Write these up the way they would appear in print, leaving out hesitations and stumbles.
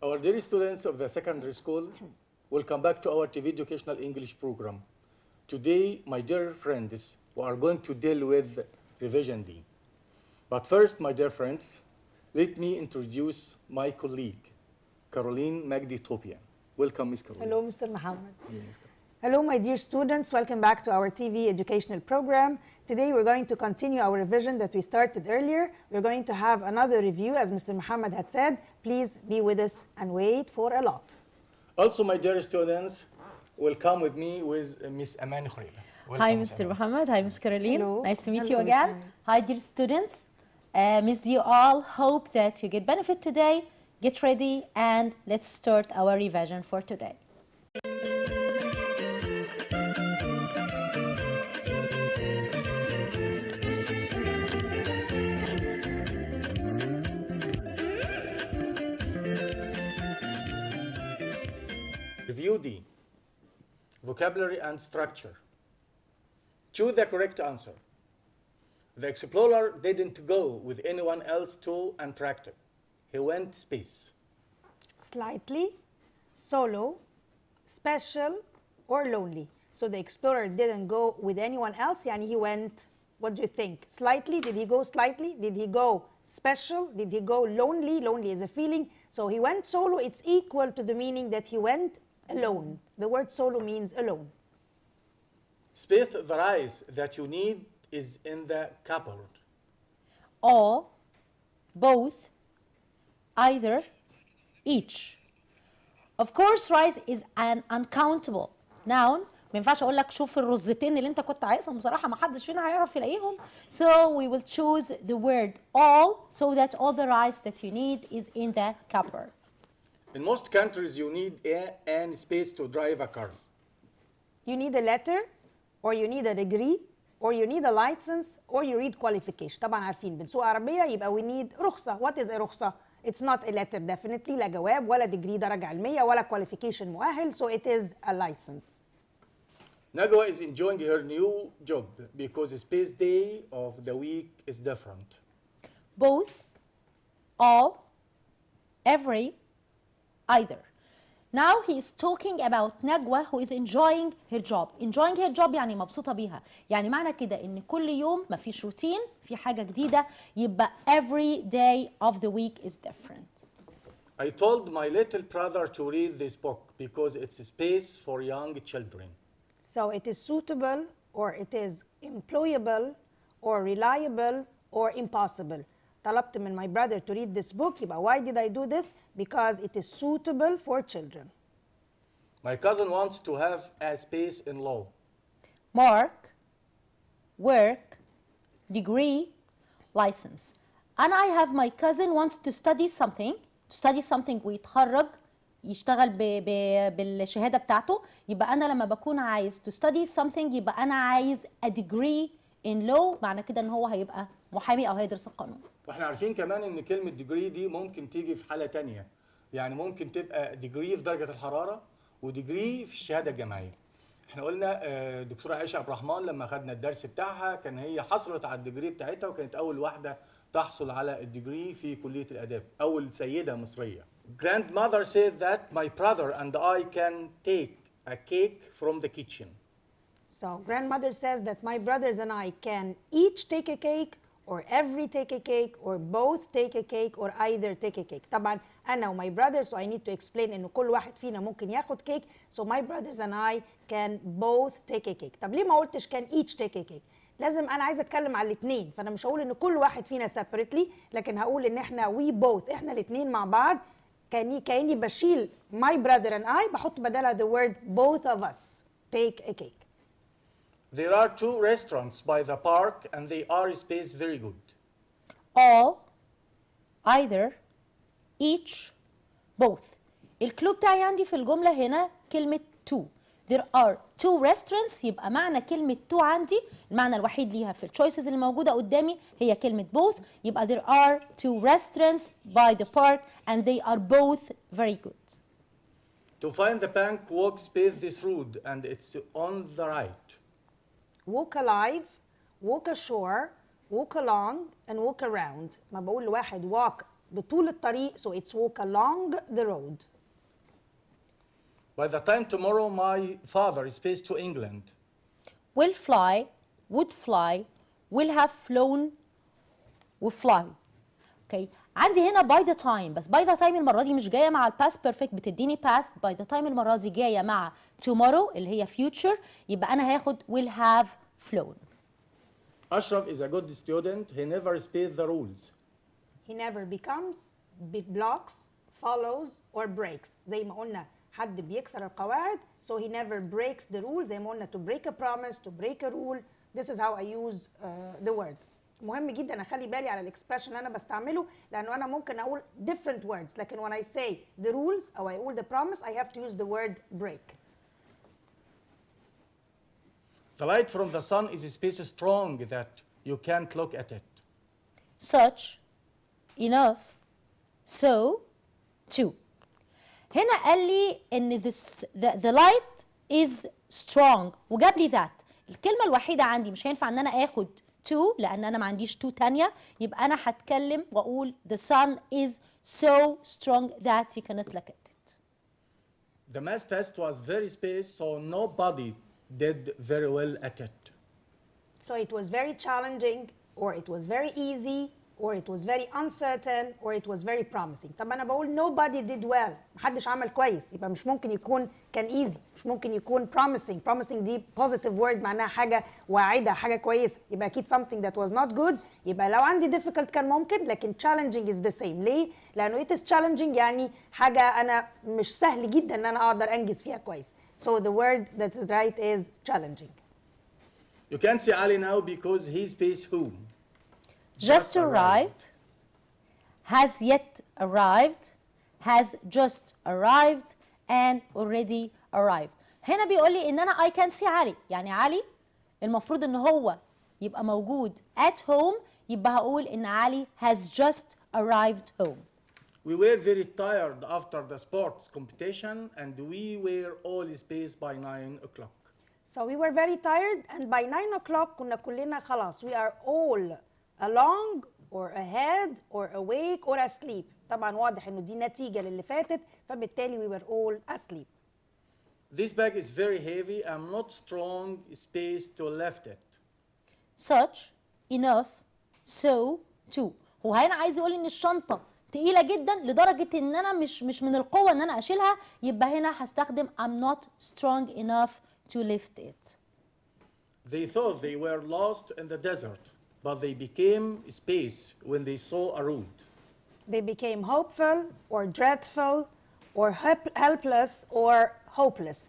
Our dear students of the secondary school, welcome back to our TV educational English program. Today, my dear friends, we are going to deal with revision D. But first, my dear friends, let me introduce my colleague, Kárولين Magdi طوبيا. Welcome, Ms. Kárولين. Hello, Mr. Muhammad. Hello, my dear students. Welcome back to our TV educational program. Today, we're going to continue our revision that we started earlier. We're going to have another review, as Mr. Muhammad had said. Please be with us and wait for a lot. Also, my dear students, welcome with me with Miss Amani خريبة. Hi, Mr. Muhammad. Hi, Ms. Kárولين. Hello. Nice to meet Hello, you again. Ms. Hi, dear students. Miss you all. Hope that you get benefit today. Get ready and let's start our revision for today. Review D. Vocabulary and structure. Choose the correct answer. The explorer didn't go with anyone else to Antarctica. He went space. Slightly, solo, special, or lonely. So the explorer didn't go with anyone else. Yani he went, what do you think? Slightly, did he go slightly? Did he go special? Did he go lonely? Lonely is a feeling. So he went solo. It's equal to the meaning that he went alone. The word solo means alone. Space the rice that you need is in the cupboard. All, both, either, each. Of course, rice is an uncountable noun. ما ينفعش اقول لك شوف الرزتين اللي انت كنت عايزهم بصراحه ما حدش فينا هيعرف يلاقيهم. So we will choose the word all so that all the rice that you need is in the cupboard. In most countries, you need an space to drive a car. You need a letter, or you need a degree, or you need a license, or you need qualification. طبعا عارفين بنسوق عربية يبقى we need رخصة. What is a رخصة? It's not a letter definitely. لا جواب ولا degree درجة علمية ولا qualification مؤهل. So it is a license. Najwa is enjoying her new job because the space day of the week is different. Both, all, every, either. Now he is talking about Najwa who is enjoying her job. Enjoying her job يعني مبسوطة بيها. يعني معنى كده إن كل يوم ما فيش روتين في حاجة جديدة يبقى every day of the week is different. I told my little brother to read this book because it's a space for young children. So it is suitable, or it is employable, or reliable, or impossible. طلبت من my brother to read this book. يبقى why did I do this? Because it is suitable for children. My cousin wants to have a space in law. Mark, work, degree, license. And I have my cousin wants to study something ويتخرج يشتغل بالشهادة بتاعته. يبقى أنا لما بكون عايز to study something يبقى أنا عايز a degree in law. معنى كده إن هو هيبقى محامي أو هيدرس القانون. واحنا عارفين كمان ان كلمة degree دي ممكن تيجي في حالة تانية. يعني ممكن تبقى degree في درجة الحرارة وديجري في الشهادة الجامعية. احنا قلنا دكتورة عائشة عبد الرحمن لما خدنا الدرس بتاعها كان هي حصلت على الديجري بتاعتها وكانت أول واحدة تحصل على الديجري في كلية الآداب، أول سيدة مصرية. Grandmother said that my brother and I can take a cake from the kitchen. So grandmother says that my brothers and I can each take a cake, or every take a cake, or both take a cake, or either take a cake. طبعا أنا و my brothers, so I need to explain إنه كل واحد فينا ممكن ياخد كيك. So my brothers and I can both take a cake. طب ليه ما قلتش can each take a cake؟ لازم أنا عايزة أتكلم على الاثنين، فأنا مش هقول إن كل واحد فينا separately، لكن هقول إن إحنا we both، إحنا الاثنين مع بعض. كأني بشيل my brother and I بحط بدلها the word both of us take a cake. There are two restaurants by the park and they are spaced very good. All, either, each, both. الكلو بتاعي عندي في الجملة هنا كلمة two. There are two restaurants. يبقى معنى كلمة two عندي المعنى الوحيد ليها في الchoices اللي موجودة قدامي هي كلمة both. يبقى there are two restaurants by the park and they are both very good. To find the bank, walk space this road and it's on the right. Walk alive, walk ashore, walk along, and walk around. ما بقول لواحد walk بطول الطريق so it's walk along the road. By the time tomorrow my father is based to England. will fly, would fly, will have flown وfly. اوكي عندي هنا by the time، بس by the time المرة دي مش جاية مع الباست بيرفكت بتديني past، by the time المرة دي جاية مع tomorrow اللي هي future، يبقى أنا هاخد will have flown. Ashraf is a good student. He never space the rules. He never becomes, blocks, follows or breaks. زي ما قلنا حد بيكسر القواعد so he never breaks the rules. زي ما قلنا to break a promise, to break a rule. This is how I use the word. مهم جدا اخلي بالي على الاكسبريشن اللي انا بستعمله لانه انا ممكن اقول different words لكن when I say the rules او I اقول the promise I have to use the word break. The light from the sun is a space strong that you can't look at it. Such, enough, so, to. هنا قال لي ان the light is strong وجاب لي that. الكلمة الوحيدة عندي مش هينفع ان انا اخد to لان انا ما عنديش to تانية، يبقى انا هتكلم واقول the sun is so strong that you cannot look at it. The math test was very space so nobody did very well at it. So it was very challenging or it was very easy or it was very uncertain or it was very promising. طب انا بقول nobody did well، محدش عمل كويس، يبقى مش ممكن يكون كان easy، مش ممكن يكون promising. promising دي positive word معناها حاجة واعدة، حاجة كويسة، يبقى أكيد something that was not good. يبقى لو عندي difficult كان ممكن، لكن challenging is the same. ليه؟ لأنه it is challenging يعني حاجة أنا مش سهل جدا إن أنا أقدر أنجز فيها كويس. So the word that is right is challenging. You can't see Ali now because he space who? Just arrived, has yet arrived, has just arrived, and already arrived. هنا بيقول لي ان انا I can see علي، يعني علي المفروض ان هو يبقى موجود at home، يبقى هقول ان علي has just arrived home. We were very tired after the sports competition and we were all spaced by 9 o'clock. So we were very tired and by 9 o'clock كنا كلنا خلاص we are all along or ahead or awake or asleep. طبعا واضح انه دي نتيجة للي فاتت فبالتالي we were all asleep. This bag is very heavy. I'm not strong space to lift it. Such, enough, so, to. هو هنا عايز يقول ان الشنطة تقيلة جدا لدرجة ان انا مش من القوة ان انا اشيلها، يبقى هنا هستخدم I'm not strong enough to lift it. They thought they were lost in the desert, but they became space when they saw a road. They became hopeful or dreadful or helpless or hopeless.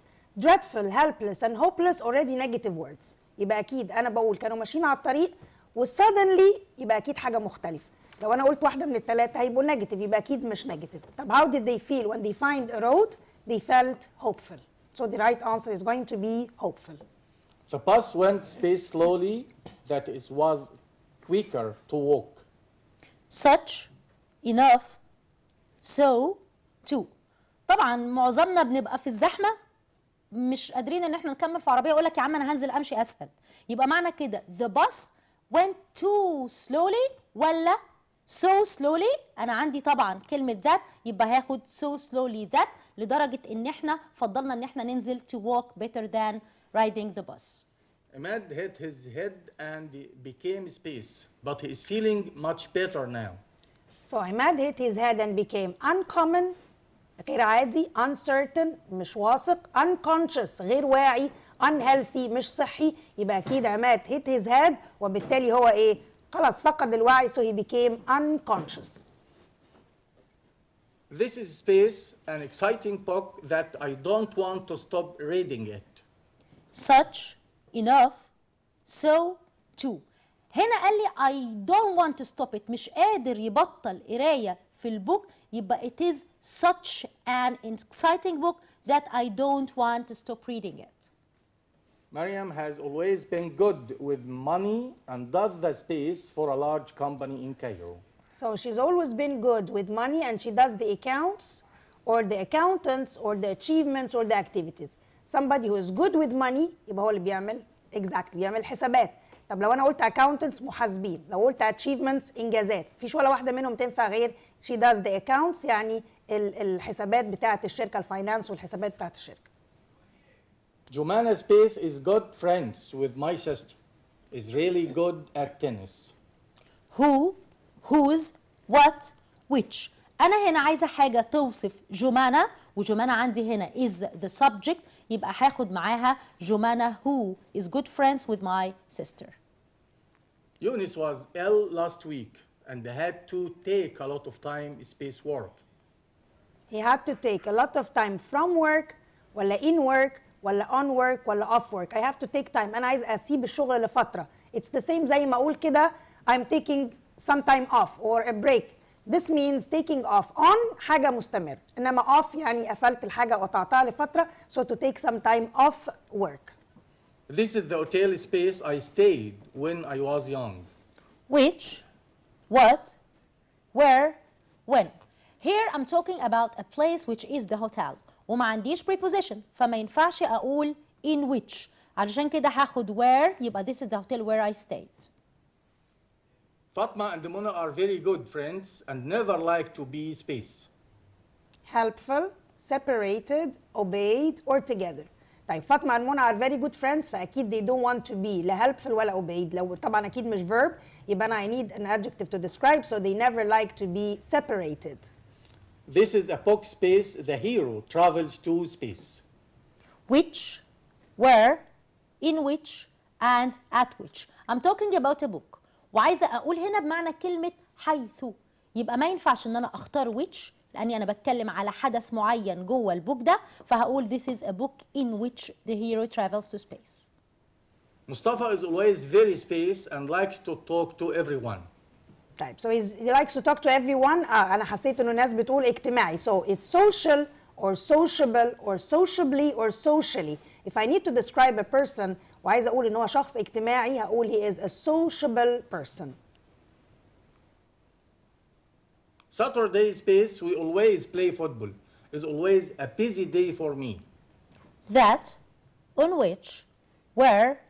Dreadful, helpless and hopeless already negative words. يبقى أكيد أنا بقول كانوا ماشيين على الطريق وsuddenly يبقى أكيد حاجة مختلفة. لو أنا قلت واحدة من الثلاثة هيبقوا negative يبقى أكيد مش negative. طب how did they feel when they find a road? They felt hopeful. So the right answer is going to be hopeful. The bus went space slowly, that it was quicker to walk. Such, enough, so, to. طبعا معظمنا بنبقى في الزحمة مش قادرين ان احنا نكمل في عربية، اقول لك يا عم انا هنزل امشي اسهل، يبقى معنى كده the bus went too slowly ولا so slowly. انا عندي طبعا كلمة that يبقى هاخد so slowly that لدرجة ان احنا فضلنا ان احنا ننزل to walk better than riding the bus. Ahmed hit his head and became space, but he is feeling much better now. So Ahmed hit his head and became uncommon غير عادي، uncertain مش واثق، unconscious غير واعي، unhealthy مش صحي. يبقى أكيد عماد hit his head وبالتالي هو إيه؟ خلاص فقد الوعي so he became unconscious. This is space, an exciting book that I don't want to stop reading it. Such, enough, so, to. هنا قال لي I don't want to stop it، مش قادر يبطل قراية في البوك، يبقى it is such an exciting book that I don't want to stop reading it. Mariam has always been good with money and does the space for a large company in Cairo. So she's always been good with money and she does the accounts or the accountants or the achievements or the activities. Somebody who is good with money يبقى هو اللي بيعمل exactly بيعمل حسابات. طب لو انا قلت accountants محاسبين، لو قلت achievements انجازات، مفيش ولا واحده منهم تنفع غير she does the accounts، يعني الحسابات بتاعه الشركه، الفاينانس والحسابات بتاعه الشركه. Jumana Space is good friends with my sister. Is really good at tennis. who, whose, what, which. أنا هنا عايزة حاجة توصف جمانة، وجمانة عندي هنا is the subject، يبقى هاخد معاها جمانة who is good friends with my sister. Eunice was ill last week and had to take a lot of time space work. He had to take a lot of time from work ولا in work ولا on work ولا off work. I have to take time. أنا عايز أسيب الشغل لفترة. It's the same زي ما أقول كده I'm taking some time off or a break. This means taking off. On حاجة مستمر. إنما off يعني قفلت الحاجة وقطعتها لفترة. So to take some time off work. This is the hotel space I stayed when I was young. Which, what, where, when. Here I'm talking about a place which is the hotel. وما عنديش preposition فما ينفعش أقول in which. علشان كده هاخد where يبقى this is the hotel where I stayed. Fatma and Mona are very good friends and never like to be space. Helpful, separated, obeyed or together. طيب فاطمة and Mona are very good friends فأكيد they don't want to be لا helpful ولا obeyed. لو طبعا أكيد مش verb يبقى أنا I need an adjective to describe, so they never like to be separated. This is a book space. The hero travels to space. Which, where, in which, and at which. I'm talking about a book. وعايزة أقول هنا بمعنى كلمة حيث. يبقى ما ينفعش إن أنا أختار which لأني أنا بتكلم على حدث معين جوه البوك ده، فهقول this is a book in which the hero travels to space. Mustafa is always very space and likes to talk to everyone. طيب so he likes to talk to everyone. أنا حسيت إنه الناس بتقول اجتماعي. So it's social or sociable or sociably or socially. If I need to describe a person وعايزة أقول إن هو شخص اجتماعي هقول he is a sociable person. Saturday space, we always play football. Is always a busy day for me. That, on which, where,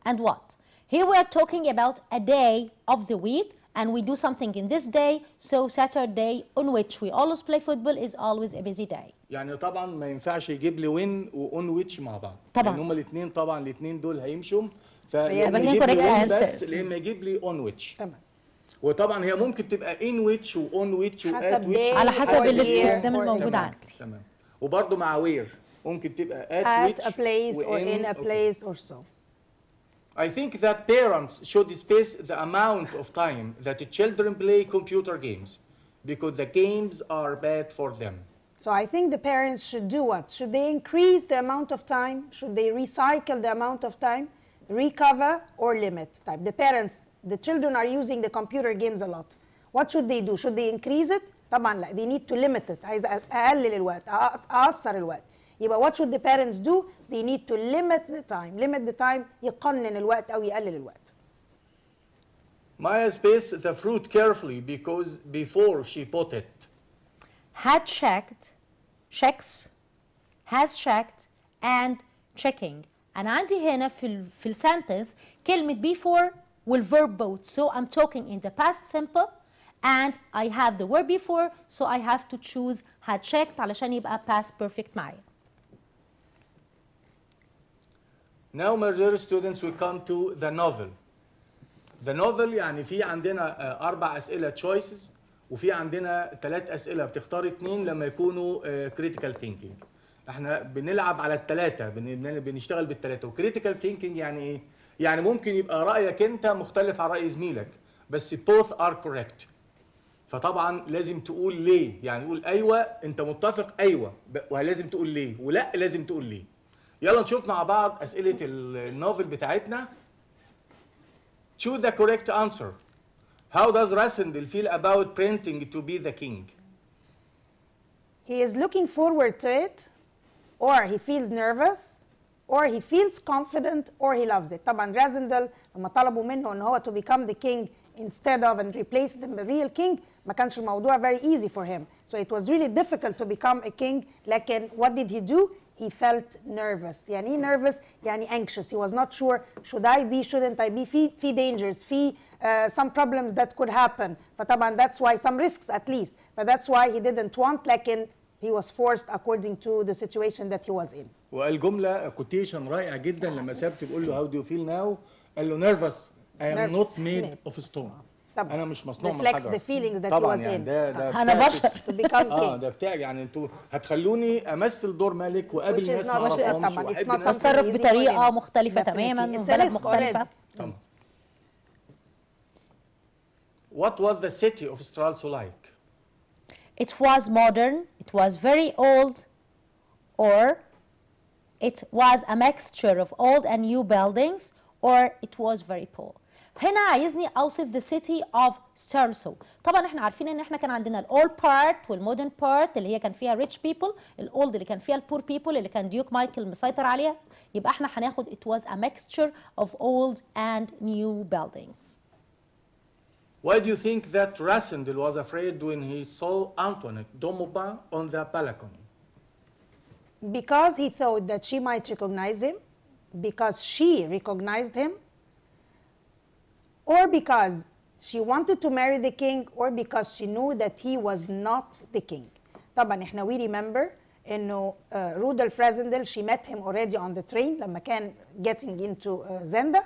and what. Here we are talking about a day of the week and we do something in this day, so Saturday on which we always play football is always a busy day. يعني طبعا ما ينفعش يجيب لي وين وأون ويتش مع بعض. طبعا. يعني هما الاثنين طبعا الاثنين دول هيمشوا. يبقى يجيب لي وين correct بس answers. لما يجيب لي أون ويتش. تمام. وطبعا هي ممكن تبقى ان ويتش وأون ويتش وآت ويتش. على حسب الاستخدام or الموجود in. عندي. تمام. وبرضه مع وير ممكن تبقى At at a place or in a okay. place or so. I think that parents should space the amount of time that the children play computer games because the games are bad for them. So I think the parents should do what? Should they increase the amount of time? Should they recycle the amount of time? Recover or limit? Type. The parents, the children are using the computer games a lot. What should they do? Should they increase it? طبعا لا. They need to limit it. عايز أقلل الوقت، أقصر الوقت. يبقى what should the parents do? They need to limit the time. Limit the time يقنن الوقت أو يقلل الوقت. Maya spaced the fruit carefully because before she bought it. Had checked, checks, has checked, and checking. أنا عندي هنا في السنتنس كلمة before والverb both. So I'm talking in the past simple and I have the word before, so I have to choose had checked علشان يبقى past perfect معايا. Now my dear students we come to the novel. The novel يعني في عندنا 4 أسئلة choices وفي عندنا 3 أسئلة بتختار 2 لما يكونوا critical thinking. احنا بنلعب على الثلاثة بنشتغل بالثلاثة. وكريتيكال ثينكينج يعني ايه؟ يعني ممكن يبقى رأيك انت مختلف عن رأي زميلك بس both are correct. فطبعا لازم تقول ليه، يعني قول ايوه انت متفق ايوه ولازم تقول ليه، ولا لازم تقول ليه. يلا نشوف مع بعض أسئلة النوفل بتاعتنا. Choose the correct answer. How does Rasindel feel about printing to be the king? He is looking forward to it, or he feels nervous, or he feels confident, or he loves it. طبعا رازندل لما طلبوا منه ان هو to become the king instead of and replace the real king ما كانش الموضوع very easy for him. So it was really difficult to become a king. لكن what did he do? he felt nervous. يعني ايه nervous؟ يعني anxious. He was not sure should I be, shouldn't I be. في dangers, في some problems that could happen. فطبعا that's why some risks at least. That's why he didn't want, لكن he was forced according to the situation that he was in. وقال جملة كوتيشن رائع جدا لما سابت بتقول له how do you feel now؟ قال له nervous I am not made of stone. طبعا انا مش مصنوع من reflects حجر. the feelings that he طبعا was يعني in. ده أنا بشر. to become king. ده بتاع يعني انتوا هتخلوني امثل دور ملك وقابل Which is ناس not ما much اعرفهمش someone. وأحب It's not ناس something تتصرف easy for بطريقة him. مختلفة Definitely. تماما It's a وبلد risk مختلفة. already. طبعا. What was the city of Stralsund like? It was modern, it was very old, or it was a mixture of old and new buildings, or it was very poor. هنا عايزني اوصف the city of Stralsund. طبعا احنا عارفين ان احنا كان عندنا الاولد بارت والمودرن بارت اللي هي كان فيها rich people، الاولد اللي كان فيها البور people اللي كان ديوك مايكل مسيطر عليها. يبقى احنا هناخد it was a mixture of old and new buildings. Why do you think that Rassendyll was afraid when he saw Antoinette d'Aumont on the balcony? Because he thought that she might recognize him, because she recognized him, or because she wanted to marry the king, or because she knew that he was not the king. طبعا احنا we remember انه Rudolf Rassendyll she met him already on the train لما كان getting into Zenda,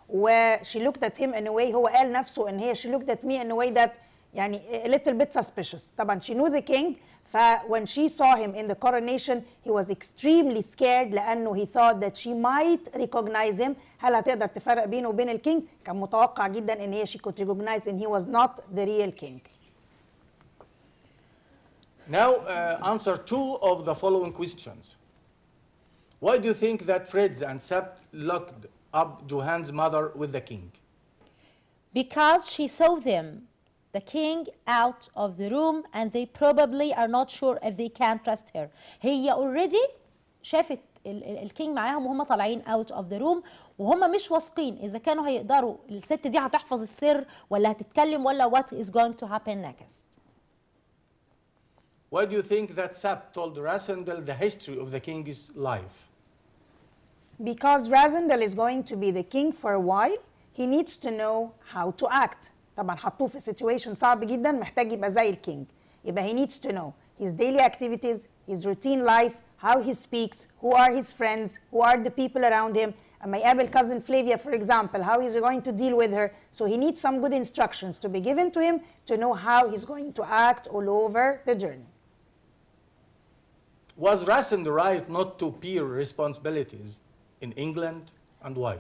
و she looked at him in a way هو قال نفسه ان هي she looked at me in a way that يعني a little bit suspicious. طبعا she knew the king, ف when she saw him in the coronation he was extremely scared لانه he thought that she might recognize him. هل هتقدر تفرق بينه وبين الكينج؟ كان متوقع جدا ان هي she could recognize and he was not the real king. Now answer two of the following questions. Why do you think that Fritz and Sepp locked up Johan's mother with the king? Because she saw them, the king, out of the room, and they probably are not sure if they can trust her. هي already شافت الكينج معاهم وهم طالعين out of the room، وهم مش واثقين اذا كانوا هيقدروا الست دي هتحفظ السر ولا هتتكلم ولا what is going to happen next. Why do you think that Sepp told Rassendyll the history of the king's life? Because Rassendyll is going to be the king for a while, he needs to know how to act. طبعا حطوه في situation صعب جدا، محتاج يبقى زي الكينج. يبقى he needs to know his daily activities, his routine life, how he speaks, who are his friends, who are the people around him. أما يقابل cousin Flavia for example, how is he going to deal with her? So he needs some good instructions to be given to him to know how he's going to act all over the journey. Was Rassendyll right not to peer responsibilities in England, and why?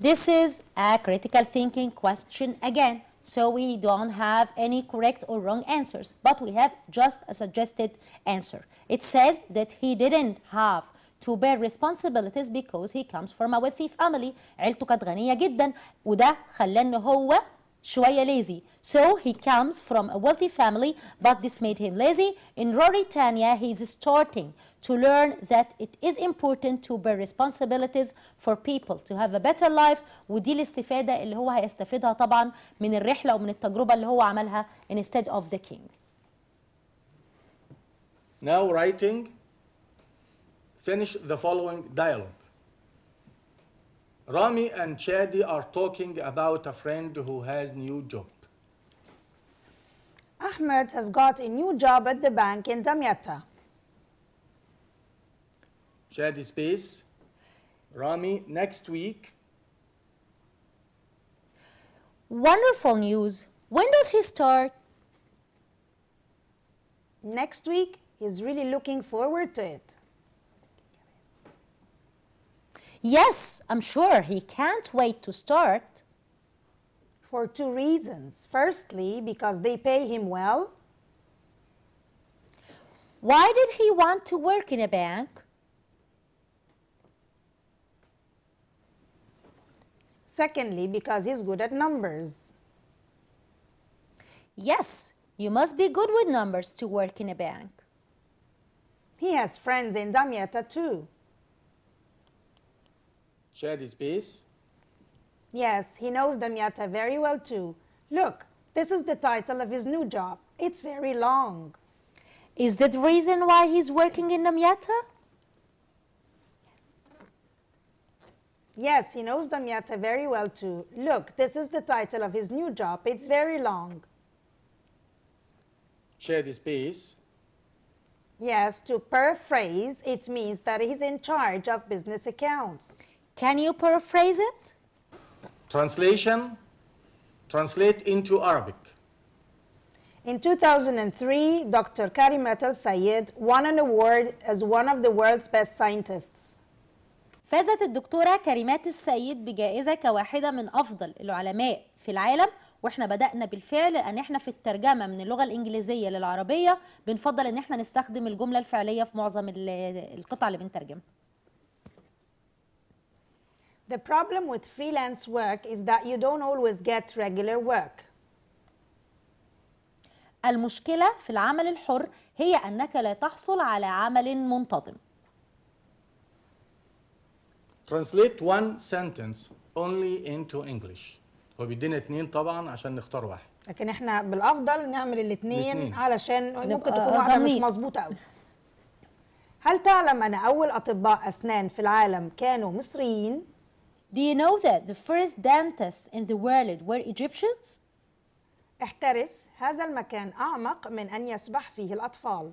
This is a critical thinking question again, so we don't have any correct or wrong answers, but we have just a suggested answer. It says that he didn't have to bear responsibilities because he comes from a wealthy family. عيلته كانت غنية جدا وده خلاه ان هو شوية lazy. So he comes from a wealthy family, but this made him lazy. In Mauritania, he's starting to learn that it is important to bear responsibilities for people to have a better life. ودي الاستفادة اللي هو هيستفيدها طبعا من الرحلة ومن التجربة اللي هو عملها instead of the king. Now writing, finish the following dialogue. Rami and Chadi are talking about a friend who has new job. Ahmed has got a new job at the bank in Damietta. Chadi space. Rami, next week. Wonderful news. When does he start? Next week, he's really looking forward to it. Yes, I'm sure he can't wait to start. For two reasons. Firstly, because they pay him well. Why did he want to work in a bank? Secondly, because he's good at numbers. Yes, you must be good with numbers to work in a bank. He has friends in Damietta too. Chadi space. Yes, he knows Damietta very well too. Look, this is the title of his new job. It's very long. Is that the reason why he's working in Damietta? Yes, he knows Damiata very well too. Look, this is the title of his new job. It's very long. Shade space. Yes, to paraphrase, it means that he's in charge of business accounts. Can you paraphrase it? Translation. Translate into Arabic. In 2003, Dr. Karimat al-Sayed won an award as one of the world's best scientists. فازت الدكتورة كريمات السيد بجائزة كواحدة من أفضل العلماء في العالم، واحنا بدأنا بالفعل لأن احنا في الترجمة من اللغة الإنجليزية للعربية بنفضل ان احنا نستخدم الجملة الفعلية في معظم القطع اللي بنترجم. The problem with freelance work is that you don't always get regular work. المشكلة في العمل الحر هي أنك لا تحصل على عمل منتظم. Translate one sentence only into English. هو بيدينا 2 طبعا عشان نختار واحد. لكن احنا بالافضل نعمل الاثنين الاتنين. علشان ممكن نبقى تكون واحده مش ضامنين. مظبوطه قوي. هل تعلم ان اول اطباء اسنان في العالم كانوا مصريين؟ Do you know that the first dentists in the world were Egyptians? احترس، هذا المكان اعمق من ان يسبح فيه الاطفال.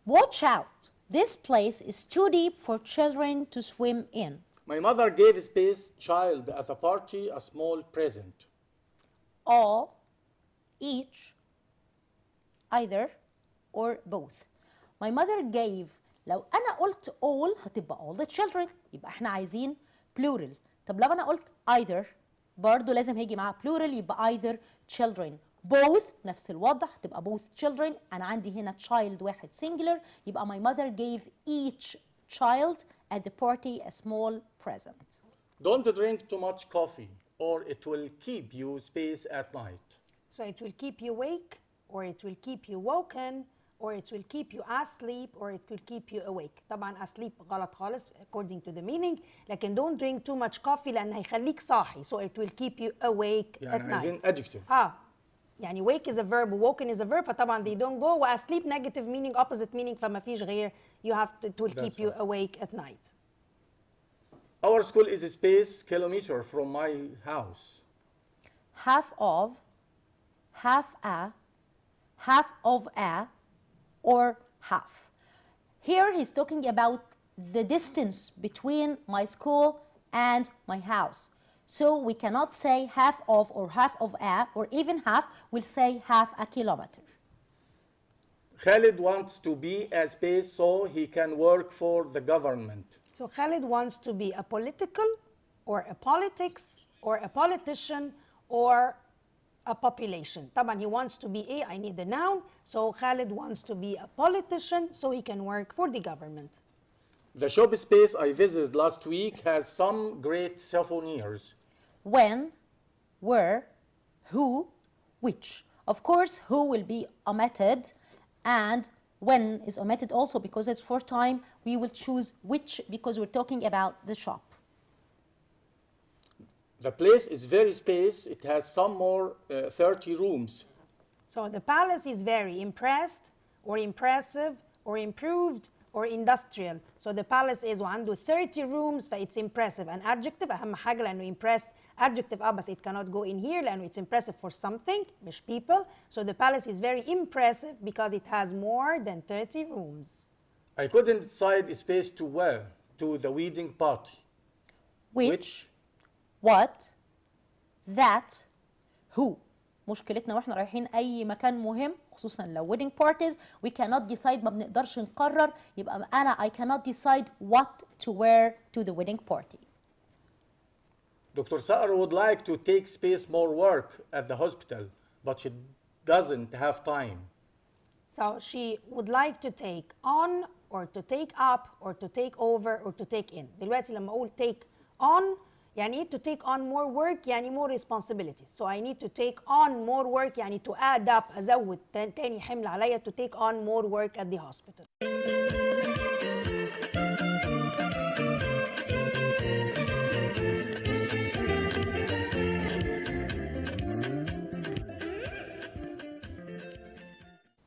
Watch out! This place is too deep for children to swim in. My mother gave a space child at a party a small present. All, each, either, or both. My mother gave. لو أنا قلت all هتبقى all the children، يبقى احنا عايزين plural. طب لو أنا قلت either برضو لازم هيجي معاه plural، يبقى either children. Both نفس الوضع هتبقى both children. أنا عندي هنا child واحد singular، يبقى my mother gave each child at the party a small present. Don't drink too much coffee or it will keep you space at night. So it will keep you awake, or it will keep you woken, or it will keep you asleep, or it will keep you awake. طبعا asleep غلط خالص according to the meaning، لكن don't drink too much coffee لأن هيخليك صاحي. So it will keep you awake يعني at عايزين night. adjective. يعني wake is a verb و woken is a verb، فطبعا they don't go، و asleep negative meaning opposite meaning، فما فيش غير you have to, it will keep That's you right. awake at night. Our school is a space kilometer from my house. Half of, half a, half of a, or half. Here he's talking about the distance between my school and my house. So we cannot say half of or half of a or even half, we'll say half a kilometer. Khalid wants to be a space so he can work for the government. So Khalid wants to be a political or a politics or a politician or a population. طبعا he wants to be a, I need the noun, so Khalid wants to be a politician so he can work for the government. The shop space I visited last week has some great souvenirs. When, where, who, which. Of course, who will be omitted, and when is omitted also because it's for time. We will choose which because we're talking about the shop. The place is very space. It has some more 30 rooms. So the palace is very impressed or impressive or improved or industrial. So the palace is وعنده 30 rooms فاit's impressive. An adjective أهم حاجة لأنه impressed. Adjective بس it cannot go in here لأنه it's impressive for something مش people. So the palace is very impressive because it has more than 30 rooms. I couldn't decide a space to wear to the wedding party. Which, what, that, who. مشكلتنا واحنا رايحين اي مكان مهم خصوصا لو wedding parties we cannot decide، ما بنقدرش نقرر، يبقى انا I cannot decide what to wear to the wedding party. Dr. Saar would like to take space more work at the hospital, but she doesn't have time. So she would like to take on or to take up or to take over or to take in. دلوقتي لما اقول take on يعني to take on more work يعني more responsibilities. So I need to take on more work يعني to add up أزود تاني حمل عليا to take on more work at the hospital.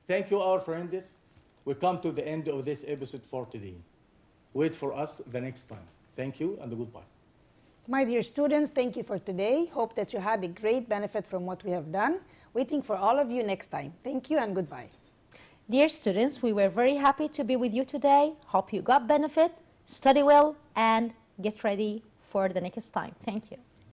Thank you, our friends. We come to the end of this episode for today. Wait for us the next time. Thank you and goodbye. My dear students, thank you for today. Hope that you had a great benefit from what we have done. Waiting for all of you next time. Thank you and goodbye. Dear students, we were very happy to be with you today. Hope you got benefit, study well, and get ready for the next time. Thank you.